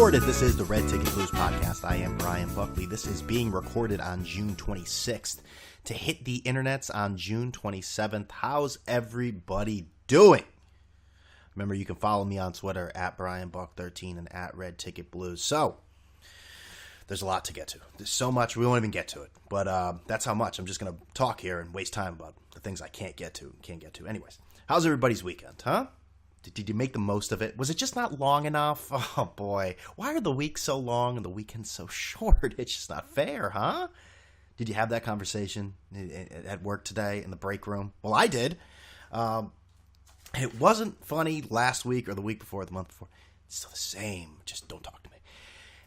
recorded. This is the Red Ticket Blues podcast. I am Brian Buckley. This is being recorded on June 26th to hit the internets on June 27th. How's everybody doing? Remember, you can follow me on Twitter at BrianBuck13 and at Red Ticket Blues. So, there's a lot to get to. There's so much, we won't even get to it. But that's how much. I'm just going to talk here and waste time about the things I can't get to. Anyways, how's everybody's weekend, huh? Did you make the most of it? Was it just not long enough? Oh, boy. Why are the weeks so long and the weekends so short? It's just not fair, huh? Did you have that conversation at work today in the break room? Well, I did. It wasn't funny last week or the week before or the month before. It's still the same. Just don't talk to me.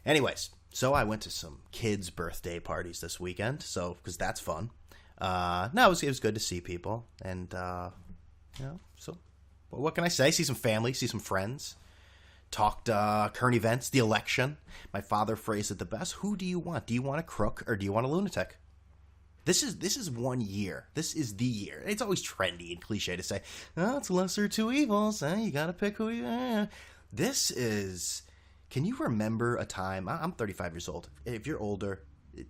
Anyways, so I went to some kids' birthday parties this weekend, because that's fun. It was good to see people. And, so what can I say? See some family, see some friends. Talked current events, the election. My father phrased it the best. Who do you want? Do you want a crook or do you want a lunatic? This is 1 year. This is the year. It's always trendy and cliche to say, oh, it's lesser of two evils. You got to pick who you... This is... Can you remember a time... I'm 35 years old. If you're older,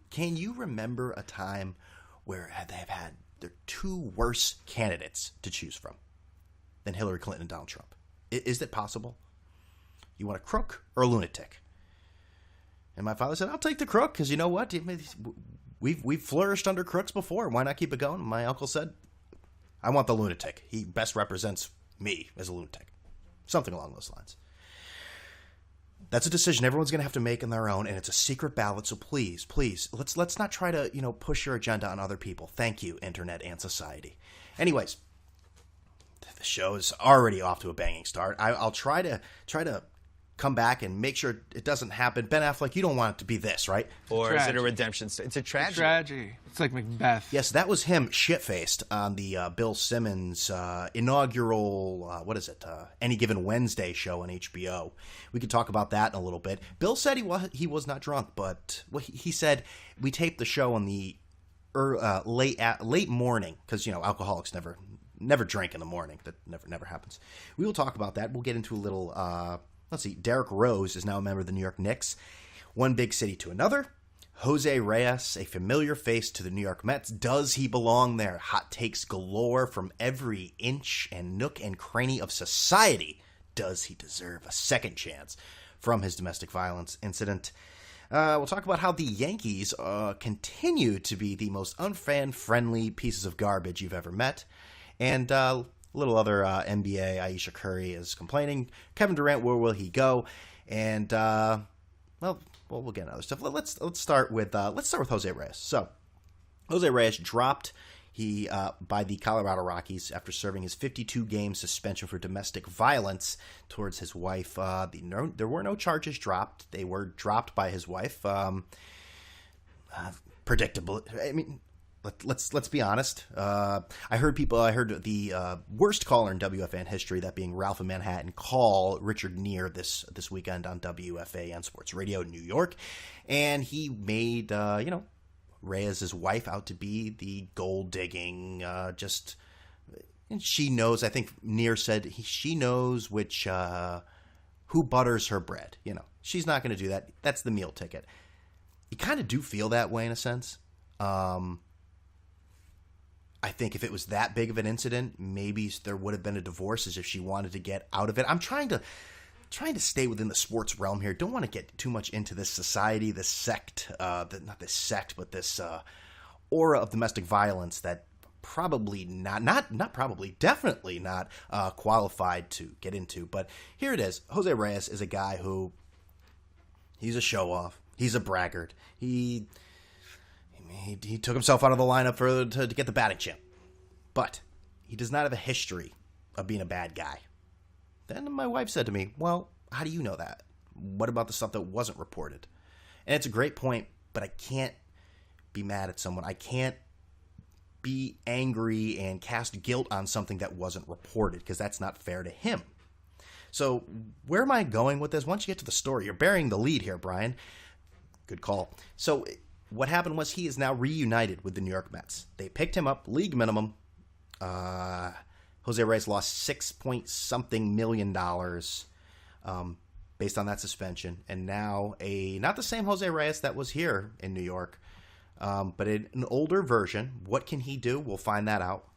can you remember a time where they've had their two worst candidates to choose from than Hillary Clinton and Donald Trump? Is it possible? You want a crook or a lunatic? And my father said, I'll take the crook, because you know what? We've flourished under crooks before. Why not keep it going? My uncle said, I want the lunatic. He best represents me as a lunatic. Something along those lines. That's a decision everyone's going to have to make on their own, and it's a secret ballot, so please, let's not try to, push your agenda on other people. Thank you, Internet and society. Anyways, the show is already off to a banging start. I'll try to come back and make sure it doesn't happen. Ben Affleck, you don't want it to be this, right? Or is it a redemption story? It's a tragedy. It's like Macbeth. Yes, that was him shit-faced on the Bill Simmons inaugural, Any Given Wednesday show on HBO. We could talk about that in a little bit. Bill said he was not drunk, but he said we taped the show on the late morning, because, alcoholics never drink in the morning. That never happens. We will talk about that. We'll get into a little... Let's see, Derrick Rose is now a member of the New York Knicks. One big city to another. Jose Reyes, a familiar face to the New York Mets. Does he belong there? Hot takes galore from every inch and nook and cranny of society. Does he deserve a second chance from his domestic violence incident? We'll talk about how the Yankees continue to be the most unfan-friendly pieces of garbage you've ever met. And... little other NBA, Ayesha Curry is complaining. Kevin Durant, where will he go? And we'll get into other stuff. Let's start with Jose Reyes. So Jose Reyes dropped by the Colorado Rockies after serving his 52-game suspension for domestic violence towards his wife. There were no charges dropped. They were dropped by his wife. Predictable. I mean. Let's be honest. I heard the worst caller in WFAN history, that being Ralph in Manhattan, call Richard Neer this weekend on WFAN Sports Radio in New York, and he made Reyes' wife out to be the gold digging. And she knows. I think Neer said she knows which who butters her bread. She's not going to do that. That's the meal ticket. You kind of do feel that way in a sense. I think if it was that big of an incident, maybe there would have been a divorce, as if she wanted to get out of it. I'm trying to stay within the sports realm here. Don't want to get too much into this society, this sect, not this sect, but this aura of domestic violence that probably definitely not qualified to get into. But here it is. Jose Reyes is a guy who, he's a show-off. He's a braggart. He took himself out of the lineup to get the batting chip. But he does not have a history of being a bad guy. Then my wife said to me, well, how do you know that? What about the stuff that wasn't reported? And it's a great point, but I can't be mad at someone. I can't be angry and cast guilt on something that wasn't reported, because that's not fair to him. So where am I going with this? Once you get to the story, you're burying the lead here, Brian. Good call. So what happened was he is now reunited with the New York Mets. They picked him up, league minimum. Jose Reyes lost $6 point something million. based on that suspension, and now not the same Jose Reyes that was here in New York, but an older version. What can he do? We'll find that out.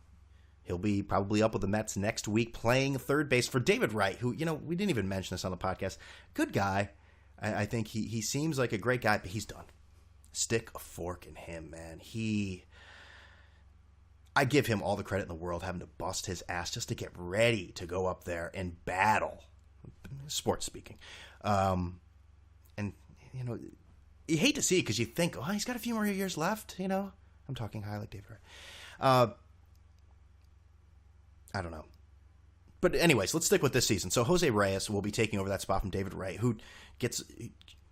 He'll be probably up with the Mets next week playing third base for David Wright, who, we didn't even mention this on the podcast. Good guy. I think he seems like a great guy, but he's done. Stick a fork in him, man. I give him all the credit in the world, having to bust his ass just to get ready to go up there and battle, sports speaking. And, you hate to see it because you think, he's got a few more years left, I'm talking high like David Wright. I don't know. But anyways, let's stick with this season. So Jose Reyes will be taking over that spot from David Wright, who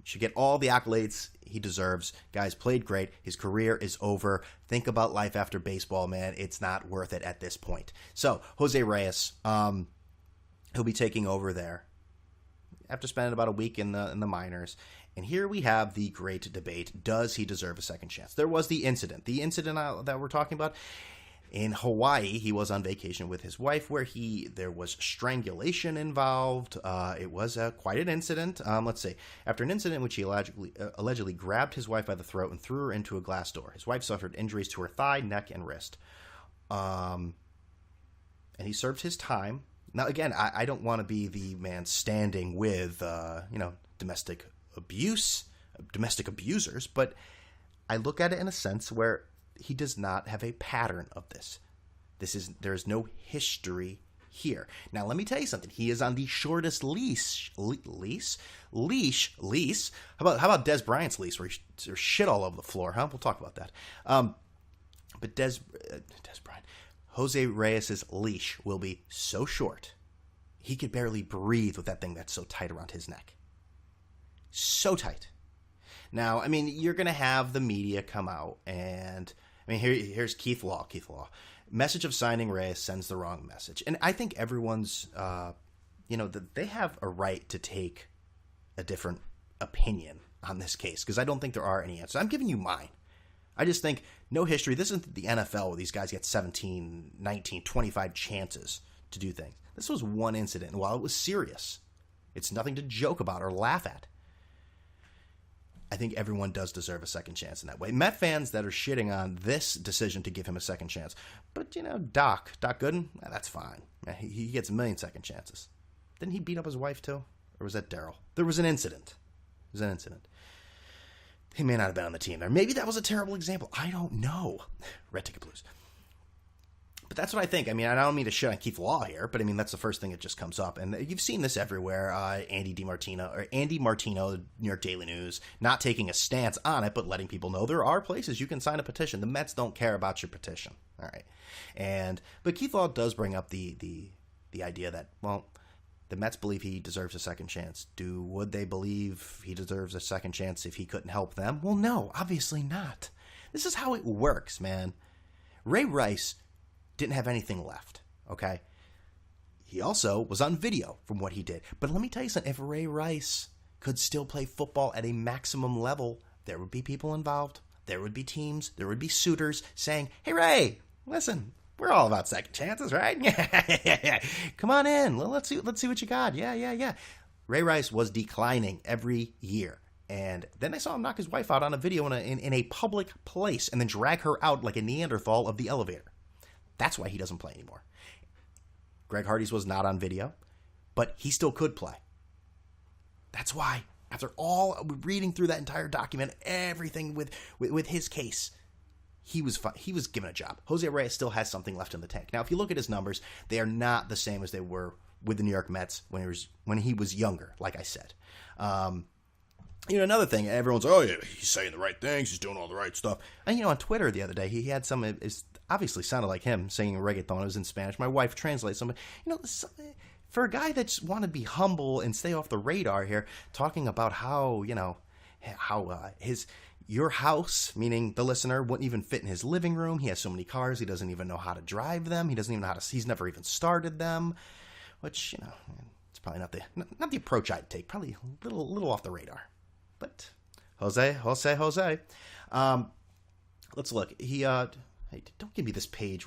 should get all the accolades he deserves. Guys, played great. His career is over. Think about life after baseball, man. It's not worth it at this point. So Jose Reyes, he'll be taking over there after spending about a week in the minors. And here we have the great debate. Does he deserve a second chance? There was the incident. The incident that we're talking about, in Hawaii, he was on vacation with his wife where there was strangulation involved. It was quite an incident. Let's see. After an incident in which he allegedly grabbed his wife by the throat and threw her into a glass door. His wife suffered injuries to her thigh, neck, and wrist. And he served his time. Now, again, I don't want to be the man standing with, domestic abusers, but I look at it in a sense where he does not have a pattern of this. There is no history here. Now, let me tell you something. He is on the shortest leash. How about Des Bryant's leash, where there's shit all over the floor? Huh? We'll talk about that. But Des Bryant, Jose Reyes' leash will be so short, he could barely breathe with that thing that's so tight around his neck. So tight. Now, I mean, you're going to have the media come out, and here's Keith Law. Message of signing Reyes sends the wrong message. And I think everyone's, they have a right to take a different opinion on this case, because I don't think there are any answers. I'm giving you mine. I just think no history. This isn't the NFL where these guys get 17, 19, 25 chances to do things. This was one incident, and while it was serious, it's nothing to joke about or laugh at. I think everyone does deserve a second chance in that way. Met fans that are shitting on this decision to give him a second chance. But, Doc Gooden, that's fine. He gets a million second chances. Didn't he beat up his wife, too? Or was that Daryl? There was an incident. He may not have been on the team there. Maybe that was a terrible example. I don't know. Red Ticket Blues. But that's what I think. I don't mean to shit on Keith Law here, but that's the first thing that just comes up. And you've seen this everywhere. Andy Martino, New York Daily News, not taking a stance on it, but letting people know there are places you can sign a petition. The Mets don't care about your petition. All right. But Keith Law does bring up the idea that, the Mets believe he deserves a second chance. Would they believe he deserves a second chance if he couldn't help them? Well, no, obviously not. This is how it works, man. Ray Rice didn't have anything left, okay? He also was on video from what he did. But let me tell you something. If Ray Rice could still play football at a maximum level, there would be people involved. There would be teams. There would be suitors saying, hey, Ray, listen, we're all about second chances, right? Yeah. Come on in. Let's see what you got. Yeah. Ray Rice was declining every year. And then they saw him knock his wife out on a video in a public place and then drag her out like a Neanderthal of the elevator. That's why he doesn't play anymore. Greg Hardy's was not on video, but he still could play. That's why, after all reading through that entire document, everything with his case, he was given a job. Jose Reyes still has something left in the tank. Now, if you look at his numbers, they are not the same as they were with the New York Mets when he was younger, like I said. Another thing, everyone's, he's saying the right things, he's doing all the right stuff. And, on Twitter the other day, he had some, it obviously sounded like him singing reggaeton. It was in Spanish. My wife translates some. For a guy that's want to be humble and stay off the radar here, talking about how your house, meaning the listener, wouldn't even fit in his living room. He has so many cars, he doesn't even know how to drive them. He doesn't even know he's never even started them, which, it's probably not the approach I'd take. Probably a little off the radar. But Jose. Let's look. Hey, don't give me this page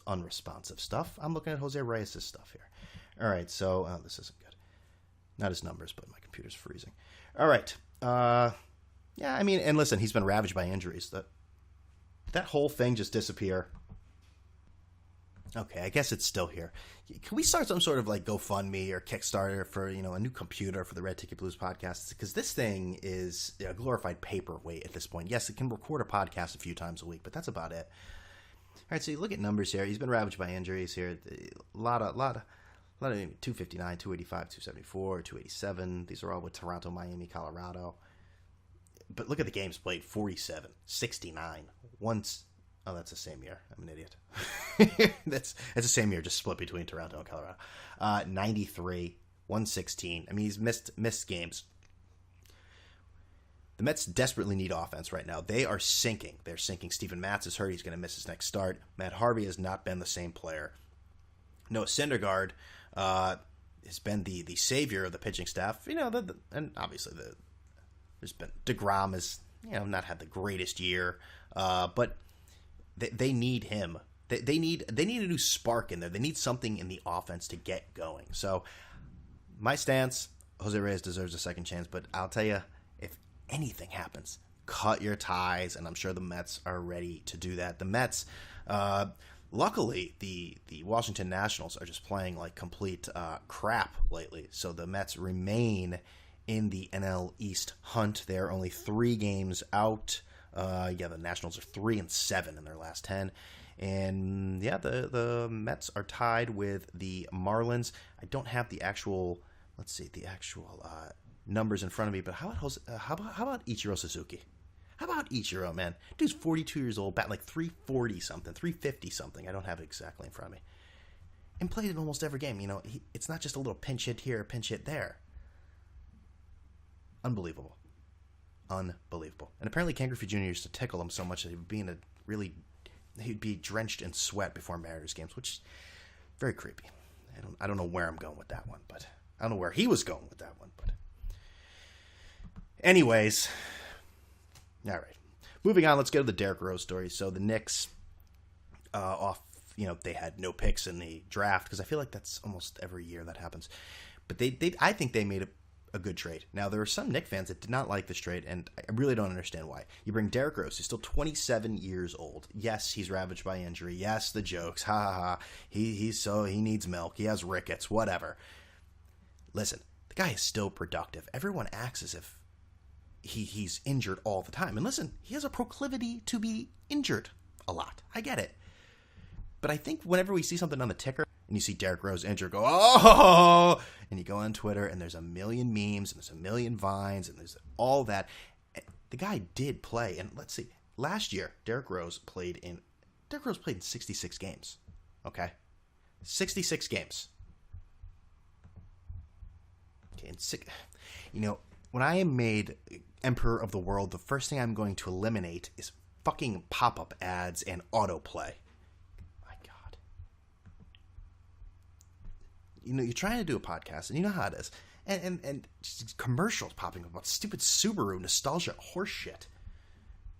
unresponsive stuff. I'm looking at Jose Reyes' stuff here. All right, so this isn't good. Not his numbers, but my computer's freezing. All right. Yeah, I mean, and listen, he's been ravaged by injuries. That whole thing just disappear. Okay, I guess it's still here. Can we start some sort of like GoFundMe or Kickstarter for, a new computer for the Red Ticket Blues podcast? Because this thing is a glorified paperweight at this point. Yes, it can record a podcast a few times a week, but that's about it. All right, so you look at numbers here. He's been ravaged by injuries here. A lot of 259, 285, 274, 287. These are all with Toronto, Miami, Colorado. But look at the games played: 47, 69, once. Oh, that's the same year. I'm an idiot. That's the same year, just split between Toronto and Colorado. 93, 116. I mean, he's missed games. The Mets desperately need offense right now. They are sinking. They're sinking. Steven Matz is hurt. He's going to miss his next start. Matt Harvey has not been the same player. Noah Syndergaard has been the savior of the pitching staff. And obviously there's been DeGrom has not had the greatest year, but they need him. They need a new spark in there. They need something in the offense to get going. So my stance: Jose Reyes deserves a second chance. But I'll tell you, if anything happens, cut your ties, and I'm sure the Mets are ready to do that. The Mets. Luckily, the Washington Nationals are just playing like complete crap lately. So the Mets remain in the NL East hunt. They're only 3 games out. The Nationals are 3-7 in their last 10. And the Mets are tied with the Marlins. I don't have the actual numbers in front of me, but how about Ichiro Suzuki? How about Ichiro, man? Dude's 42 years old, batting like 340-something, 350-something. I don't have it exactly in front of me. And played in almost every game. It's not just a little pinch hit here, pinch hit there. Unbelievable. And apparently Ken Griffey Jr. used to tickle him so much that he'd be drenched in sweat before Mariners games, which is very creepy. I don't know where I'm going with that one, but I don't know where he was going with that one, but anyways. All right. Moving on, let's get to the Derrick Rose story. So the Knicks they had no picks in the draft, because I feel like that's almost every year that happens. But I think they made a good trade. Now, there are some Knicks fans that did not like this trade, and I really don't understand why. You bring Derrick Rose, who's still 27 years old. Yes, he's ravaged by injury. Yes, the jokes. Ha ha ha. He needs milk. He has rickets. Whatever. Listen, the guy is still productive. Everyone acts as if he's injured all the time. And listen, he has a proclivity to be injured a lot. I get it. But I think whenever we see something on the ticker and you see Derrick Rose injured, go, oh! And you go on Twitter and there's a million memes and there's a million vines and there's all that. The guy did play. And let's see. Last year, Derrick Rose played in 66 games. Okay? 66 games. Okay, and when I am made Emperor of the World, the first thing I'm going to eliminate is fucking pop-up ads and autoplay. My God. You're trying to do a podcast, and you know how it is. And just commercials popping up about stupid Subaru nostalgia horseshit.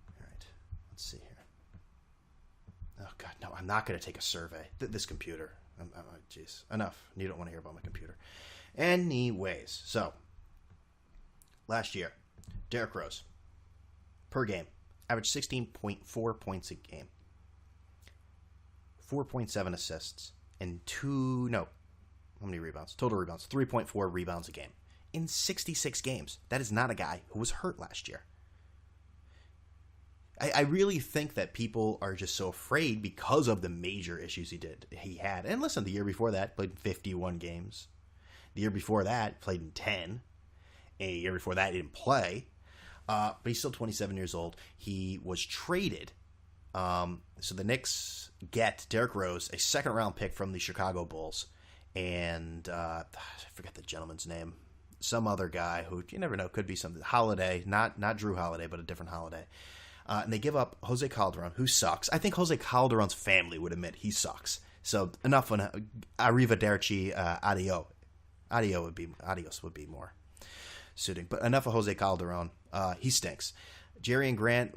All right, let's see here. Oh, God, no, I'm not going to take a survey. This computer. Jeez, enough. You don't want to hear about my computer. Anyways, so last year, Derrick Rose, per game, averaged 16.4 points a game, 4.7 assists, and how many rebounds? Total rebounds, 3.4 rebounds a game in 66 games. That is not a guy who was hurt last year. I really think that people are just so afraid because of the major issues he had. And listen, the year before that, played 51 games. The year before that, played in 10. A year before that, he didn't play. But he's still 27 years old. He was traded. So the Knicks get Derrick Rose, a second-round pick from the Chicago Bulls. And I forget the gentleman's name. Some other guy who, you never know, could be something. Holiday. Not Drew Holiday, but a different Holiday. And they give up Jose Calderon, who sucks. I think Jose Calderon's family would admit he sucks. So enough on arrivederci, adios would be more suiting. But enough of Jose Calderon. He stinks. Jerry and Grant,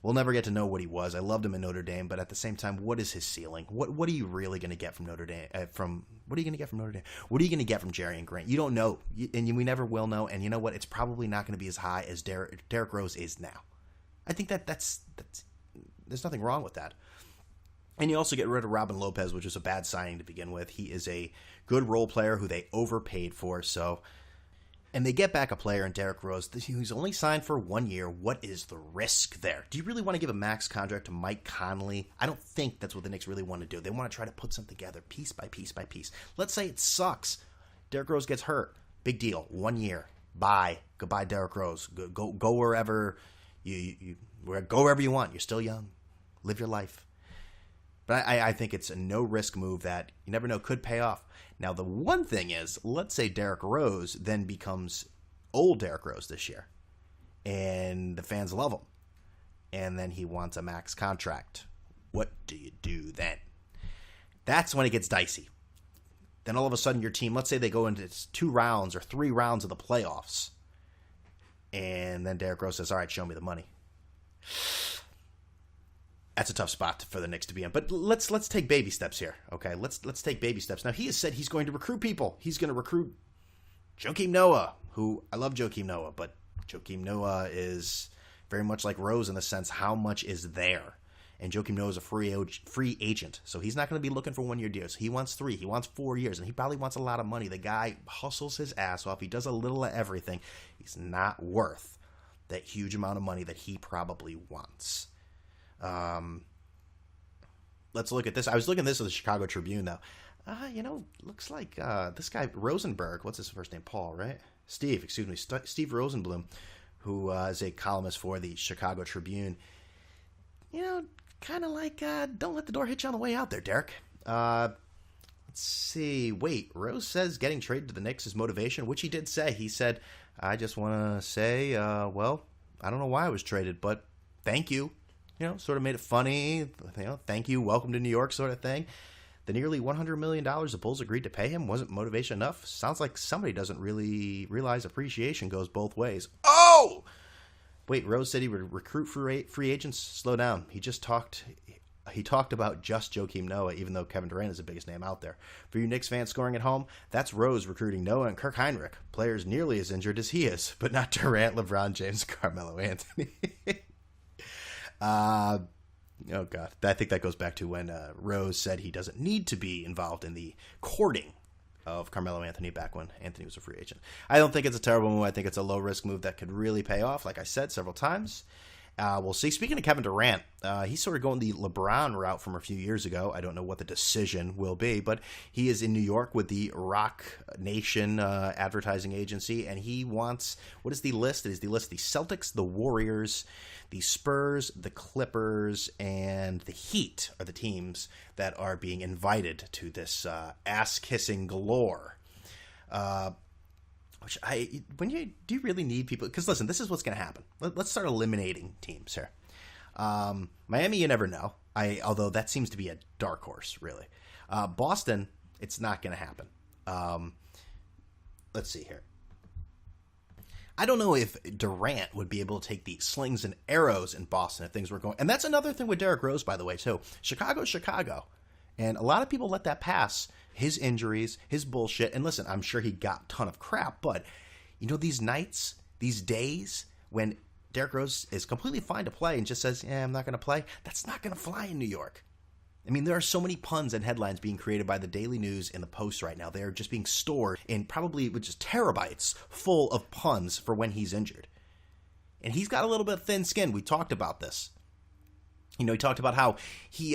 We'll never get to know what he was. I loved him in Notre Dame, but at the same time, what is his ceiling? What are you really going to get from Notre Dame? What are you going to get from Notre Dame? What are you going to get from Jerry and Grant? You don't know, and we never will know. And you know what? It's probably not going to be as high as Derrick Rose is now. I think that's there's nothing wrong with that. And you also get rid of Robin Lopez, which is a bad signing to begin with. He is a good role player who they overpaid for. And they get back a player in Derrick Rose who's only signed for 1 year. What is the risk there? Do you really want to give a max contract to Mike Conley? I don't think that's what the Knicks really want to do. They want to try to put something together piece by piece by piece. Let's say it sucks. Derrick Rose gets hurt. Big deal. 1 year. Bye. Goodbye, Derrick Rose. Go wherever go wherever you want. You're still young. Live your life. But I think it's a no-risk move that you never know could pay off. Now, the one thing is, let's say Derrick Rose then becomes old Derrick Rose this year, and the fans love him, and then he wants a max contract. What do you do then? That's when it gets dicey. Then all of a sudden your team, let's say they go into 2 rounds or 3 rounds of the playoffs, and then Derrick Rose says, all right, show me the money. That's a tough spot for the Knicks to be in. But let's take baby steps here, okay? Let's take baby steps. Now, he has said he's going to recruit people. He's going to recruit Joakim Noah, who I love Joakim Noah, but Joakim Noah is very much like Rose in the sense how much is there. And Joakim Noah is a free agent, so he's not going to be looking for 1 year deals. He wants 3. He wants 4 years, and he probably wants a lot of money. The guy hustles his ass off. He does a little of everything. He's not worth that huge amount of money that he probably wants. Let's look at this. I was looking at this with the Chicago Tribune, though. Looks like this guy, Rosenberg, what's his first name? Paul, right? Steve Rosenblum, who is a columnist for the Chicago Tribune. Kind of like, don't let the door hit you on the way out there, Derek. Let's see. Wait, Rose says getting traded to the Knicks is motivation, which he did say. He said, I just want to say, well, I don't know why I was traded, but thank you. Sort of made it funny, thank you, welcome to New York sort of thing. The nearly $100 million the Bulls agreed to pay him wasn't motivation enough. Sounds like somebody doesn't really realize appreciation goes both ways. Oh! Wait, Rose said he would recruit free agents? Slow down. He talked about just Joakim Noah, even though Kevin Durant is the biggest name out there. For you Knicks fans scoring at home, that's Rose recruiting Noah and Kirk Heinrich, players nearly as injured as he is, but not Durant, LeBron James, Carmelo Anthony. Oh, God. I think that goes back to when Rose said he doesn't need to be involved in the courting of Carmelo Anthony back when Anthony was a free agent. I don't think it's a terrible move. I think it's a low-risk move that could really pay off, like I said several times. We'll see. Speaking of Kevin Durant, he's sort of going the LeBron route from a few years ago. I don't know what the decision will be, but he is in New York with the Rock Nation advertising agency, and he wants, what is the list? It is the list of the Celtics, the Warriors, the Spurs, the Clippers, and the Heat are the teams that are being invited to this ass-kissing galore. Do you really need people? Because listen, this is what's going to happen. Let's start eliminating teams here. Miami, you never know. Although that seems to be a dark horse, really. Boston, it's not going to happen. Let's see here. I don't know if Durant would be able to take the slings and arrows in Boston if things were going. And that's another thing with Derrick Rose, by the way, too. Chicago's Chicago. And a lot of people let that pass. His injuries, his bullshit. And listen, I'm sure he got a ton of crap. But, these nights, these days when Derrick Rose is completely fine to play and just says, I'm not going to play, that's not going to fly in New York. I mean, there are so many puns and headlines being created by the Daily News and the Post right now. They're just being stored in probably just terabytes full of puns for when he's injured. And he's got a little bit of thin skin. We talked about this. He talked about how he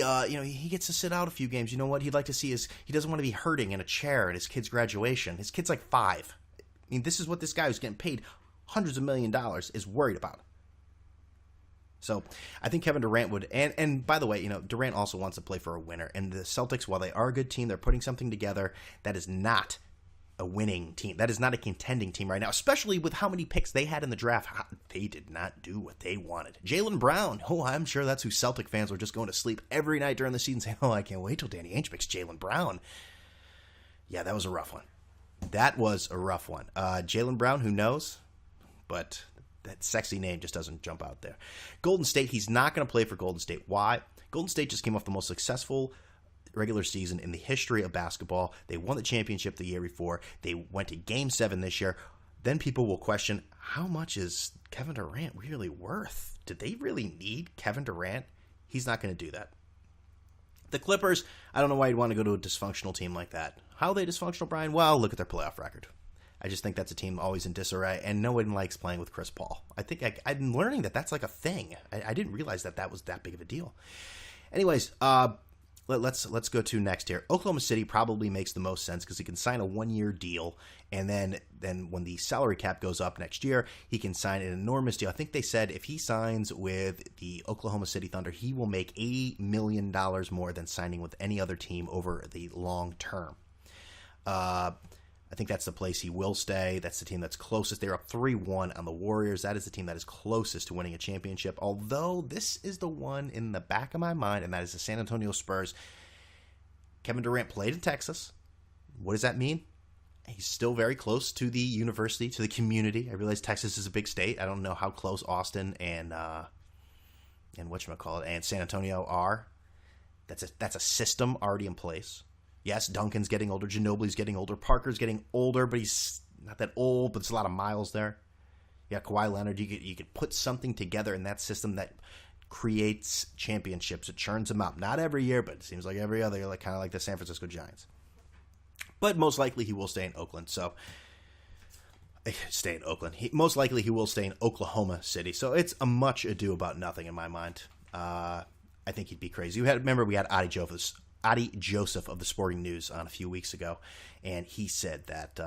gets to sit out a few games. You know what he'd like to see is he doesn't want to be hurting in a chair at his kid's graduation. His kid's like 5. I mean, this is what this guy who's getting paid hundreds of $millions is worried about. So I think Kevin Durant would, and by the way, Durant also wants to play for a winner. And the Celtics, while they are a good team, they're putting something together that is not a winning team. That is not a contending team right now, especially with how many picks they had in the draft. They did not do what they wanted. Jaylen Brown, I'm sure that's who Celtic fans were just going to sleep every night during the season saying, I can't wait till Danny Ainge picks Jaylen Brown. Yeah, that was a rough one. Jaylen Brown, who knows? But that sexy name just doesn't jump out there. Golden State, he's not going to play for Golden State. Why? Golden State just came off the most successful regular season in the history of basketball. They won the championship the year before. They went to Game 7 this year. Then people will question, how much is Kevin Durant really worth? Did they really need Kevin Durant? He's not going to do that. The Clippers, I don't know why you'd want to go to a dysfunctional team like that. How are they dysfunctional, Brian? Well, look at their playoff record. I just think that's a team always in disarray, and no one likes playing with Chris Paul. I think I'm learning that that's like a thing. I didn't realize that was that big of a deal. Anyways, let's go to next here. Oklahoma City probably makes the most sense because he can sign a 1-year deal, and then when the salary cap goes up next year, he can sign an enormous deal. I think they said if he signs with the Oklahoma City Thunder, he will make $80 million more than signing with any other team over the long term. I think that's the place he will stay. That's the team that's closest. They're up 3-1 on the Warriors. That is the team that is closest to winning a championship. Although this is the one in the back of my mind, and that is the San Antonio Spurs. Kevin Durant played in Texas. What does that mean? He's still very close to the university, to the community. I realize Texas is a big state. I don't know how close Austin and whatchamacallit and San Antonio are. That's a system already in place. Yes, Duncan's getting older, Ginobili's getting older, Parker's getting older, but he's not that old, but there's a lot of miles there. Yeah, Kawhi Leonard, you could put something together in that system that creates championships. It churns them up. Not every year, but it seems like every other year, like kind of like the San Francisco Giants. But most likely he will stay in Oakland. So most likely he will stay in Oklahoma City. So it's a much ado about nothing in my mind. I think he'd be crazy. We had Adi Joseph of the Sporting News on a few weeks ago, and he said that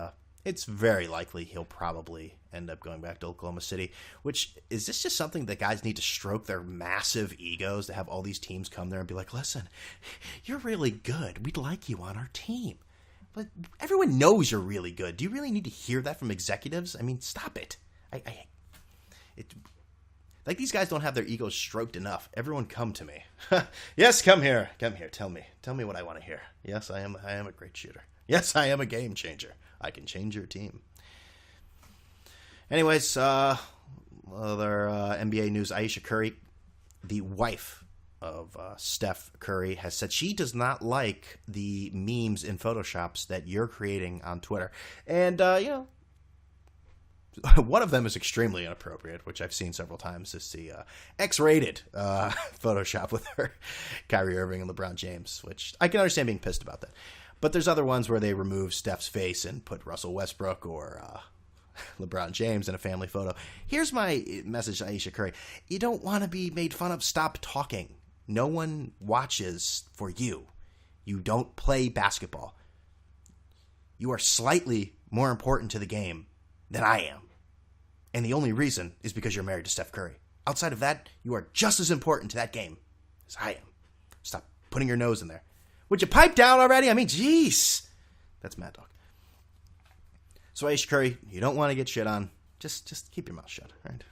it's very likely he'll probably end up going back to Oklahoma City, which is this just something that guys need to stroke their massive egos to have all these teams come there and be like, listen, you're really good. We'd like you on our team. But everyone knows you're really good. Do you really need to hear that from executives? I mean, stop it. Like these guys don't have their egos stroked enough. Everyone come to me. Yes, come here. Come here. Tell me what I want to hear. Yes, I am a great shooter. Yes, I am a game changer. I can change your team. Anyways, other NBA news. Ayesha Curry, the wife of Steph Curry, has said she does not like the memes and Photoshops that you're creating on Twitter. And, one of them is extremely inappropriate, which I've seen several times, is the X-rated Photoshop with her, Kyrie Irving and LeBron James, which I can understand being pissed about that. But there's other ones where they remove Steph's face and put Russell Westbrook or LeBron James in a family photo. Here's my message to Ayesha Curry. You don't want to be made fun of. Stop talking. No one watches for you. You don't play basketball. You are slightly more important to the game than I am. And the only reason is because you're married to Steph Curry. Outside of that, you are just as important to that game as I am. Stop putting your nose in there. Would you pipe down already? I mean, jeez. That's Mad Dog. So, Ayesha Curry, you don't want to get shit on. Just keep your mouth shut, right?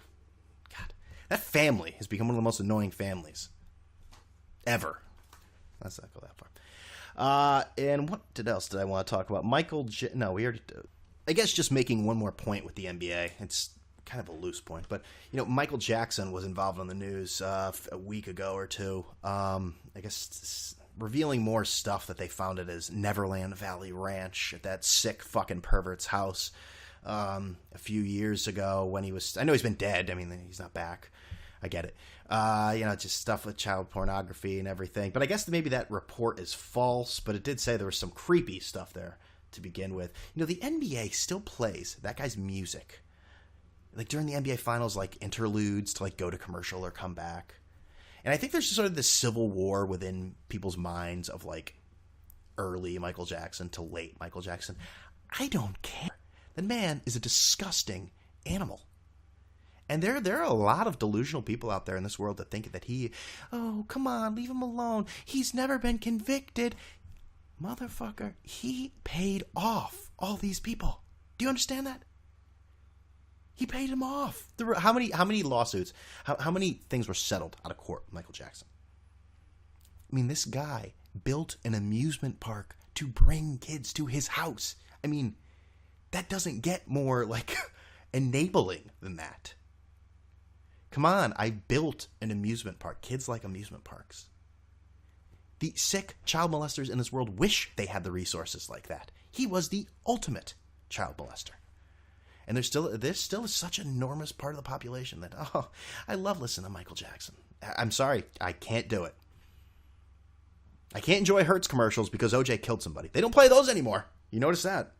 God, that family has become one of the most annoying families ever. Let's not go that far. And what else did I want to talk about? No, we already did. I guess just making one more point with the NBA. It's kind of a loose point, but Michael Jackson was involved in the news a week ago or two. I guess revealing more stuff that they found at his Neverland Valley Ranch at that sick fucking pervert's house a few years ago when he was. I know he's been dead. I mean, he's not back. I get it. Just stuff with child pornography and everything. But I guess maybe that report is false. But it did say there was some creepy stuff there to begin with. The NBA still plays that guy's music. Like during the NBA finals, like interludes to like go to commercial or come back. And I think there's sort of this civil war within people's minds of like early Michael Jackson to late Michael Jackson. I don't care. The man is a disgusting animal. And there are a lot of delusional people out there in this world that think that come on, leave him alone. He's never been convicted. Motherfucker, he paid off all these people. Do you understand that? He paid them off. How many lawsuits, how many things were settled out of court with Michael Jackson? I mean, this guy built an amusement park to bring kids to his house. I mean, that doesn't get more like enabling than that. Come on, I built an amusement park. Kids like amusement parks. The sick child molesters in this world wish they had the resources like that. He was the ultimate child molester. And there's still such an enormous part of the population that, I love listening to Michael Jackson. I'm sorry, I can't do it. I can't enjoy Hertz commercials because OJ killed somebody. They don't play those anymore. You notice that?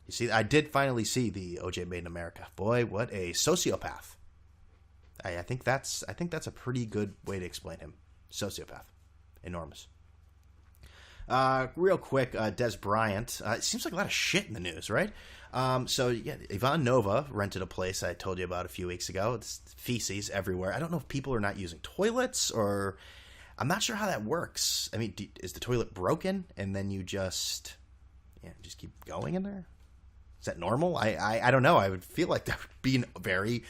You see, I did finally see the OJ Made in America. Boy, what a sociopath. I think that's a pretty good way to explain him. Sociopath. Enormous. Real quick, Des Bryant. It seems like a lot of shit in the news, right? Ivan Nova rented a place I told you about a few weeks ago. It's feces everywhere. I don't know if people are not using toilets or... I'm not sure how that works. I mean, is the toilet broken and then you just keep going in there? Is that normal? I don't know. I would feel like that would be a very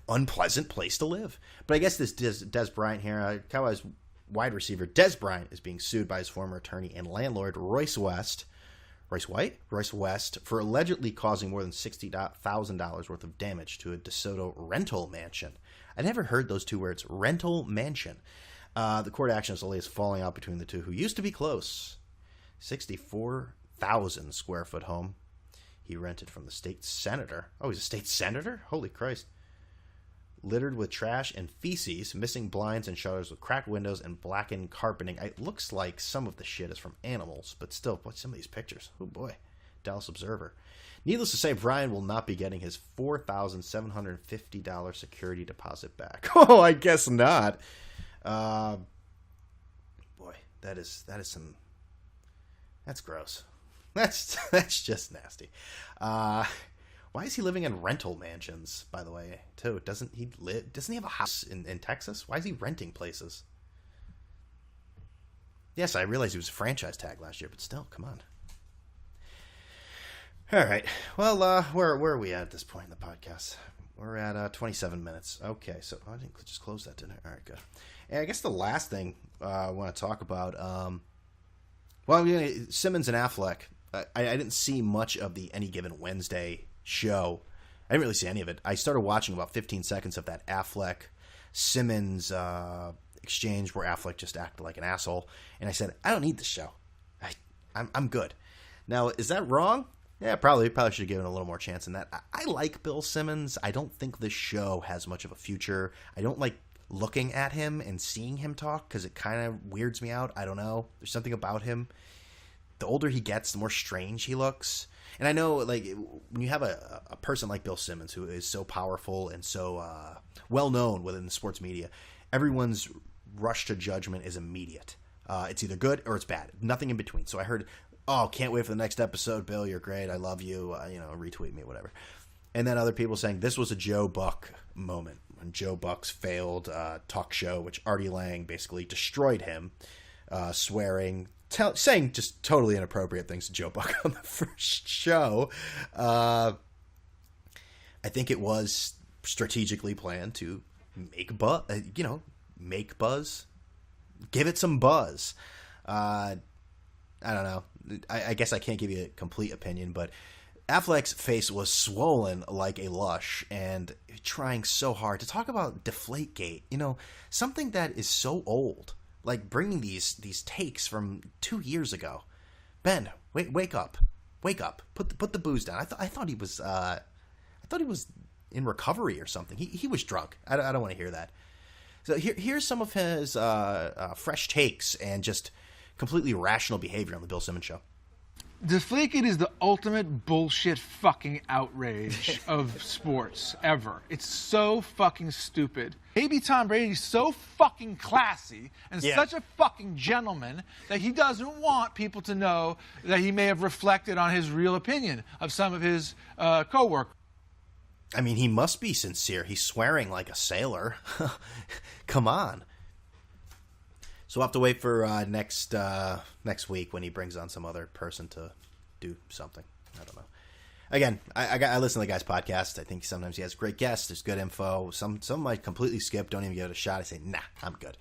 unpleasant place to live. But I guess this Des Bryant here, Cowboys wide receiver Des Bryant is being sued by his former attorney and landlord Royce West for allegedly causing more than $60,000 worth of damage to a DeSoto rental mansion. I never heard those two words, rental mansion. The court action is the latest falling out between the two, who used to be close. 64,000 square foot home he rented from the state senator. Oh, he's a state senator? Holy Christ. Littered with trash and feces, missing blinds and shutters with cracked windows and blackened carpeting. It looks like some of the shit is from animals, but still, what's some of these pictures? Oh boy. Dallas Observer. Needless to say, Brian will not be getting his $4,750 security deposit back. Oh, I guess not. Boy, that is some... That's gross. That's just nasty. Why is he living in rental mansions, by the way, too? Doesn't he have a house in Texas? Why is he renting places? Yes, I realize he was a franchise tag last year, but still, come on. All right. Well, where are we at this point in the podcast? We're at 27 minutes. Okay, so I didn't just close that, didn't I? All right, good. And I guess the last thing I want to talk about, Simmons and Affleck. I didn't see much of the Any Given Wednesday show. I didn't really see any of it. I started watching about 15 seconds of that Affleck-Simmons exchange where Affleck just acted like an asshole. And I said, I don't need this show. I'm good. Now, is that wrong? Yeah, probably should have given it a little more chance than that. I like Bill Simmons. I don't think this show has much of a future. I don't like looking at him and seeing him talk because it kind of weirds me out. I don't know. There's something about him. The older he gets, the more strange he looks. And I know, like, when you have a person like Bill Simmons who is so powerful and so well-known within the sports media, everyone's rush to judgment is immediate. It's either good or it's bad. Nothing in between. So I heard, can't wait for the next episode, Bill, you're great, I love you, retweet me, whatever. And then other people saying this was a Joe Buck moment, when Joe Buck's failed talk show, which Artie Lang basically destroyed him, swearing, saying just totally inappropriate things to Joe Buck on the first show. I think it was strategically planned to make buzz, give it some buzz. I don't know. I guess I can't give you a complete opinion, but Affleck's face was swollen like a lush and trying so hard to talk about Deflategate, something that is so old. Like bringing these takes from 2 years ago. Ben, wake up, put the booze down. I thought he was in recovery or something. He was drunk. I don't want to hear that. So here's some of his fresh takes and just completely irrational behavior on the Bill Simmons Show. Deflategate is the ultimate bullshit fucking outrage of sports ever. It's so fucking stupid. Maybe Tom Brady's so fucking classy and such a fucking gentleman that he doesn't want people to know that he may have reflected on his real opinion of some of his co-workers. I mean, he must be sincere. He's swearing like a sailor. Come on. So we'll have to wait for next week when he brings on some other person to do something. I don't know. Again, I listen to the guy's podcast. I think sometimes he has great guests. There's good info. Some might completely skip, don't even give it a shot. I say, nah, I'm good.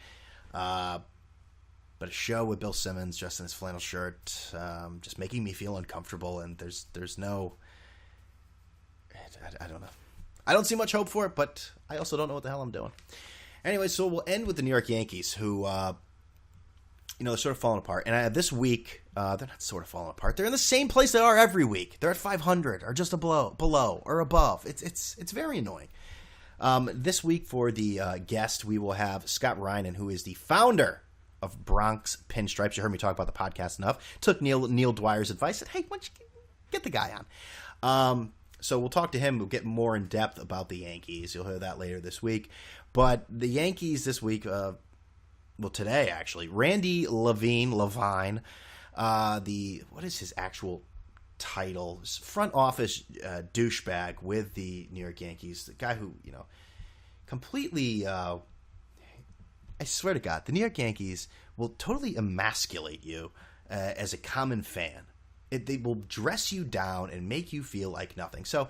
But a show with Bill Simmons just in his flannel shirt, just making me feel uncomfortable. And there's no, I don't know. I don't see much hope for it, but I also don't know what the hell I'm doing. Anyway, so we'll end with the New York Yankees, who, they're sort of falling apart. And this week, they're not sort of falling apart. They're in the same place they are every week. They're at 500 or just below or above. It's very annoying. This week for the guest, we will have Scott Reinen, who is the founder of Bronx Pinstripes. You heard me talk about the podcast enough. Took Neil Dwyer's advice. Said, hey, why don't you get the guy on? So we'll talk to him. We'll get more in depth about the Yankees. You'll hear that later this week. But the Yankees this week, today actually, Randy Levine, what is his actual title? Front office douchebag with the New York Yankees. The guy who, completely, I swear to God, the New York Yankees will totally emasculate you as a common fan. They will dress you down and make you feel like nothing. So,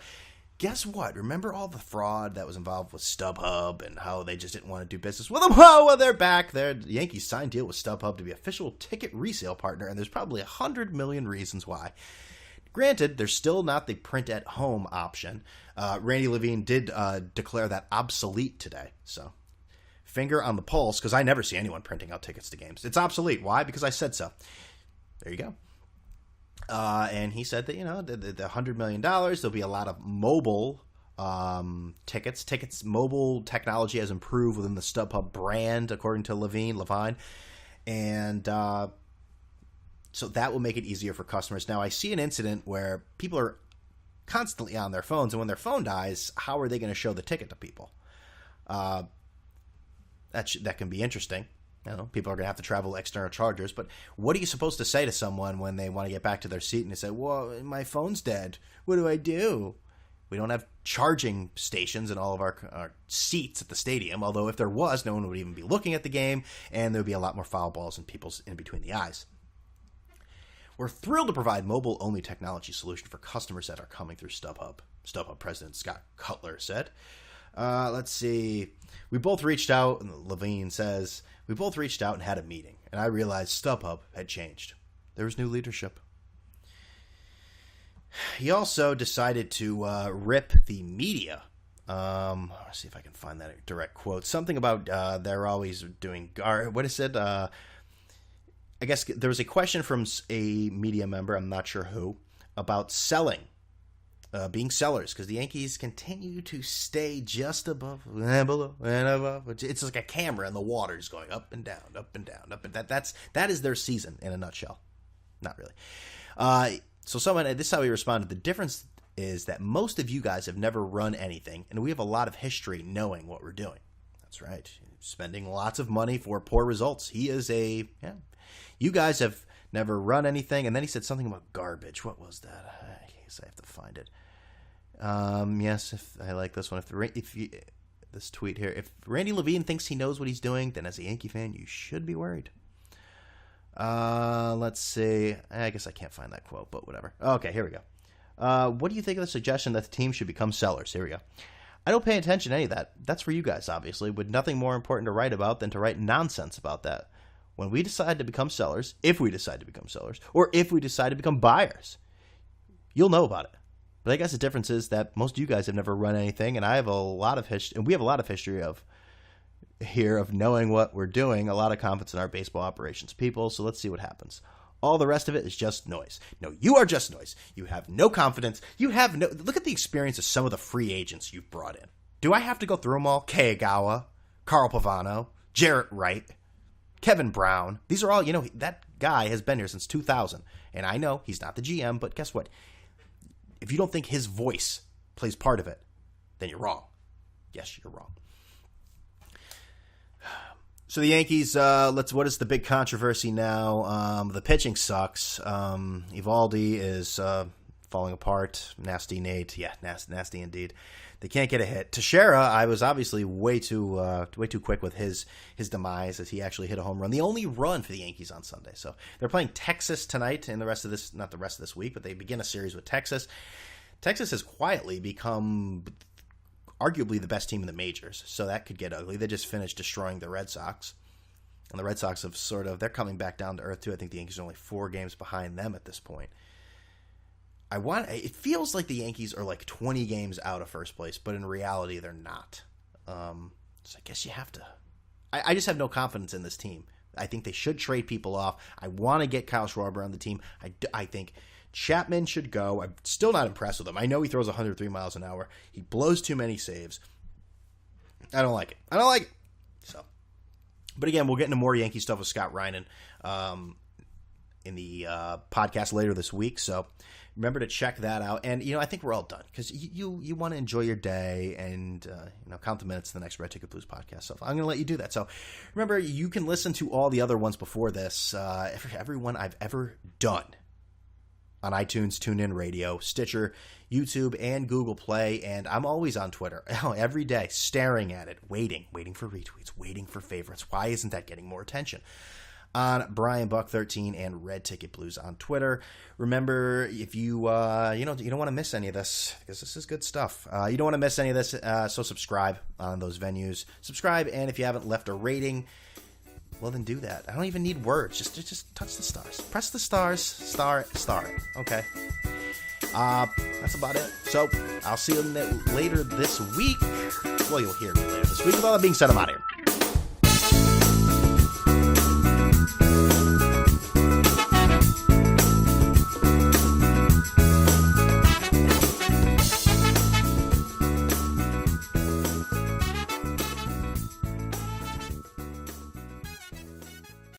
guess what? Remember all the fraud that was involved with StubHub and how they just didn't want to do business with them? Well, they're back. The Yankees signed a deal with StubHub to be official ticket resale partner, and there's probably 100 million reasons why. Granted, there's still not the print-at-home option. Randy Levine did declare that obsolete today, so finger on the pulse, because I never see anyone printing out tickets to games. It's obsolete. Why? Because I said so. There you go. And he said that, the $100 million, there'll be a lot of mobile tickets. Mobile technology has improved within the StubHub brand, according to Levine. And so that will make it easier for customers. Now, I see an incident where people are constantly on their phones, and when their phone dies, how are they going to show the ticket to people? That can be interesting. People are going to have to travel external chargers, but what are you supposed to say to someone when they want to get back to their seat and they say, well, my phone's dead. What do I do? We don't have charging stations in all of our seats at the stadium, although if there was, no one would even be looking at the game, and there would be a lot more foul balls and people's in between the eyes. We're thrilled to provide mobile-only technology solution for customers that are coming through StubHub. StubHub President Scott Cutler said. Let's see. We both reached out, and Levine says, we both reached out and had a meeting, and I realized StubHub had changed. There was new leadership. He also decided to rip the media. Let's see if I can find that direct quote. Something about they're always doing... what is it? I guess there was a question from a media member, I'm not sure who, about selling. Being sellers, because the Yankees continue to stay just above and below and above. It's like a camera in the water, just going up and down, up and down, up and down. That is their season in a nutshell. Not really. So this is how he responded. The difference is that most of you guys have never run anything, and we have a lot of history knowing what we're doing. That's right. Spending lots of money for poor results. You guys have never run anything, and then he said something about garbage. What was that? I guess I have to find it. Yes, if I like this one. This tweet here, if Randy Levine thinks he knows what he's doing, then as a Yankee fan, you should be worried. Let's see. I guess I can't find that quote, but whatever. Okay, here we go. What do you think of the suggestion that the team should become sellers? Here we go. I don't pay attention to any of that. That's for you guys, obviously, with nothing more important to write about than to write nonsense about that. When we decide to become sellers, if we decide to become sellers, or if we decide to become buyers, you'll know about it. But I guess the difference is that most of you guys have never run anything, and I have a lot of history, and we have a lot of history of knowing what we're doing, a lot of confidence in our baseball operations people, so let's see what happens. All the rest of it is just noise. No, you are just noise. You have no confidence. Look at the experience of some of the free agents you've brought in. Do I have to go through them all? Kagawa, Carl Pavano, Jarrett Wright, Kevin Brown. These are all, that guy has been here since 2000, and I know he's not the GM, but guess what? If you don't think his voice plays part of it, then you're wrong. Yes, you're wrong. So the Yankees, what is the big controversy now? The pitching sucks. Evaldi is falling apart. Nasty Nate. Yeah, nasty indeed. They can't get a hit. Teixeira, I was obviously way too quick with his demise as he actually hit a home run. The only run for the Yankees on Sunday. So they're playing Texas tonight and not the rest of this week, but they begin a series with Texas. Texas has quietly become arguably the best team in the majors, so that could get ugly. They just finished destroying the Red Sox. And the Red Sox have they're coming back down to earth too. I think the Yankees are only 4 games behind them at this point. It feels like the Yankees are like 20 games out of first place, but in reality, they're not. So I guess you have to. I just have no confidence in this team. I think they should trade people off. I want to get Kyle Schwarber on the team. I think Chapman should go. I'm still not impressed with him. I know he throws 103 miles an hour. He blows too many saves. I don't like it. So, but again, we'll get into more Yankee stuff with Scott Reinen in the podcast later this week. So remember to check that out. And, I think we're all done because you want to enjoy your day and, count the minutes to the next Red Ticket Blues podcast. So I'm going to let you do that. So remember, you can listen to all the other ones before this, every one I've ever done on iTunes, TuneIn Radio, Stitcher, YouTube, and Google Play. And I'm always on Twitter every day, staring at it, waiting for retweets, waiting for favorites. Why isn't that getting more attention? On Brian Buck 13 and Red Ticket Blues on Twitter. Remember, if you you don't want to miss any of this because this is good stuff. You don't want to miss any of this, so subscribe on those venues. Subscribe, and if you haven't left a rating, well then do that. I don't even need words. Just touch the stars. Press the stars. Star it. Okay. That's about it. So I'll see you later this week. Well, you'll hear me later this week. With all that being said, I'm out of here.